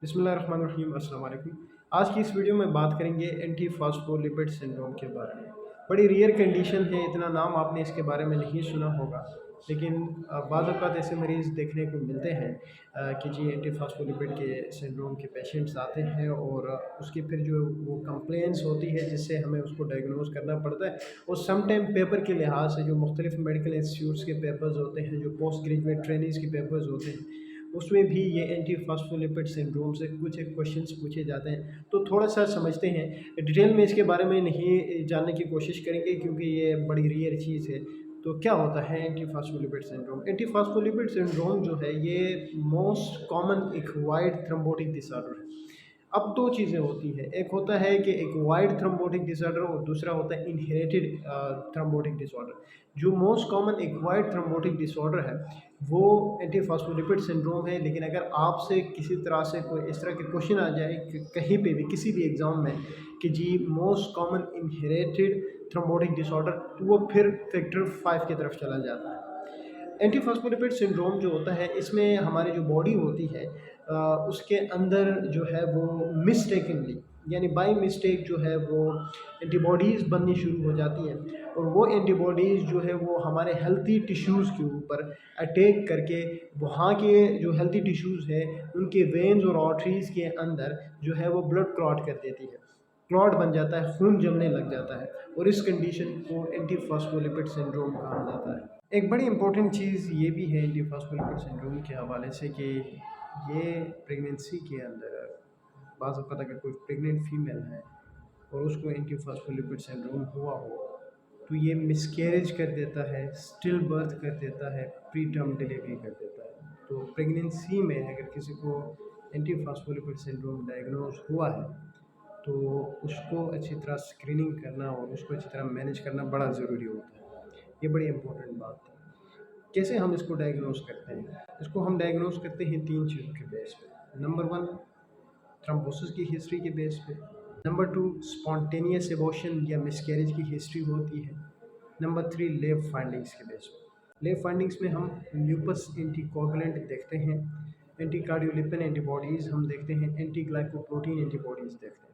बिस्मिल्लाहिर्रहमानिर्रहीम अस्सलाम वालेकुम। आज की इस वीडियो में बात करेंगे एंटी फास्फोलिपिड सिंड्रोम के बारे में। बड़ी रेयर कंडीशन है, इतना नाम आपने इसके बारे में नहीं सुना होगा, लेकिन बाज़ औक़ात ऐसे मरीज़ देखने को मिलते हैं कि जी एंटी फास्फोलिपिड के सिंड्रोम के पेशेंट्स आते हैं और उसकी फिर जो वो कंप्लेंट्स होती है जिससे हमें उसको डायग्नोज़ करना पड़ता है। और सम टाइम पेपर के लिहाज से जो मुख्तलिफ़ मेडिकल इंस्टीट्यूट्स के पेपर्स होते हैं, जो पोस्ट ग्रेजुएट ट्रेनीज़ के पेपर्स होते हैं, उसमें भी ये एंटी फास्फोलिपिड सिंड्रोम से कुछ एक क्वेश्चंस पूछे जाते हैं। तो थोड़ा-सा समझते हैं, डिटेल में इसके बारे में नहीं जानने की कोशिश करेंगे क्योंकि ये बड़ी रेयर चीज़ है। तो क्या होता है anti phospholipid syndrome? Anti phospholipid syndrome जो है ये most common acquired thrombotic disorder है। अब 2 चीज़ें होती हैं, एक होता है कि एक्वायर्ड थ्रोम्बोटिक डिसऑर्डर और दूसरा होता है इनहेरिटेड थ्रोम्बोटिक डिसऑर्डर। जो most common acquired thrombotic disorder है, वो एंटी फास्फोलिपिड सिंड्रोम है। लेकिन अगर आपसे किसी तरह से कोई इस तरह के क्वेश्चन आ जाए कि कहीं पे भी किसी भी एग्ज़ाम में कि जी most common inherited thrombotic disorder, तो वो फिर फैक्टर 5 की तरफ चला जाता है। एंटी फास्फोलिपिड सिंड्रोम जो होता है, इसमें हमारी जो बॉडी होती है उसके अंदर जो है वो मिस्टेकनली यानी बाय मिस्टेक जो है वो एंटीबॉडीज़ बननी शुरू हो जाती हैं और वो एंटीबॉडीज़ जो है वो हमारे हेल्थी टिश्यूज़ के ऊपर अटैक करके वहाँ के जो हेल्थी टिश्यूज़ है उनके वेन्स और आर्टरीज़ के अंदर जो है वो ब्लड क्लॉट कर देती है। क्लॉट बन जाता है, खून जमने लग जाता है और इस कंडीशन को एंटी फास्फोलिपिड सिंड्रोम कहा जाता है। एक बड़ी इंपॉर्टेंट चीज़ ये भी है एंटी फास्फोलिपिड सिंड्रोम के हवाले से कि ये प्रेगनेंसी के अंदर बाज़ वक़्त अगर कोई प्रेग्नेंट फीमेल है और उसको एंटी फास्फोलिपिड सिंड्रोम हुआ हो, तो ये मिसकैरेज कर देता है, स्टिल बर्थ कर देता है, प्री टर्म डिलीवरी कर देता है। तो प्रेगनेंसी में अगर किसी को एंटी फास्फोलिपिड सिंड्रोम डायग्नोज़ हुआ है, तो उसको अच्छी तरह स्क्रीनिंग करना और उसको अच्छी तरह मैनेज करना बड़ा ज़रूरी होता है। ये बड़ी इम्पोर्टेंट बात है। कैसे हम इसको डायग्नोज़ करते हैं? इसको हम डायग्नोज़ करते हैं 3 चीज़ों के बेस पे। नंबर 1 थ्रोम्बोसिस की हिस्ट्री के बेस पे। नंबर 2 स्पॉन्टेनियस एबॉर्शन या मिसकैरेज की हिस्ट्री होती है। नंबर 3 लैब फाइंडिंग्स के बेस पे। लैब फाइंडिंग्स में हम ल्यूपस एंटीकोगुलेंट देखते हैं, एंटी कार्डियोलिपिन एंटीबॉडीज़ हम देखते हैं, एंटी ग्लाइकोप्रोटीन एंटीबॉडीज़ देखते हैं।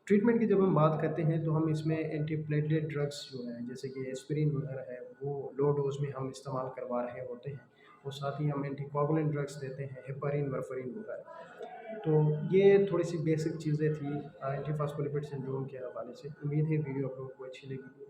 ट्रीटमेंट की जब हम बात करते हैं तो हम इसमें एंटीप्लेटलेट ड्रग्स जो हैं जैसे कि एस्पिरिन वगैरह है वो लो डोज में हम इस्तेमाल करवा रहे होते हैं और साथ ही हम एंटीकोगुलेंट ड्रग्स देते हैं, हेपारिन वारफरिन वगैरह। तो ये थोड़ी सी बेसिक चीज़ें थी एंटी फास्फोलिपिड सिंड्रोम के हवाले से। उम्मीद है वीडियो आप लोगों को अच्छी लगी।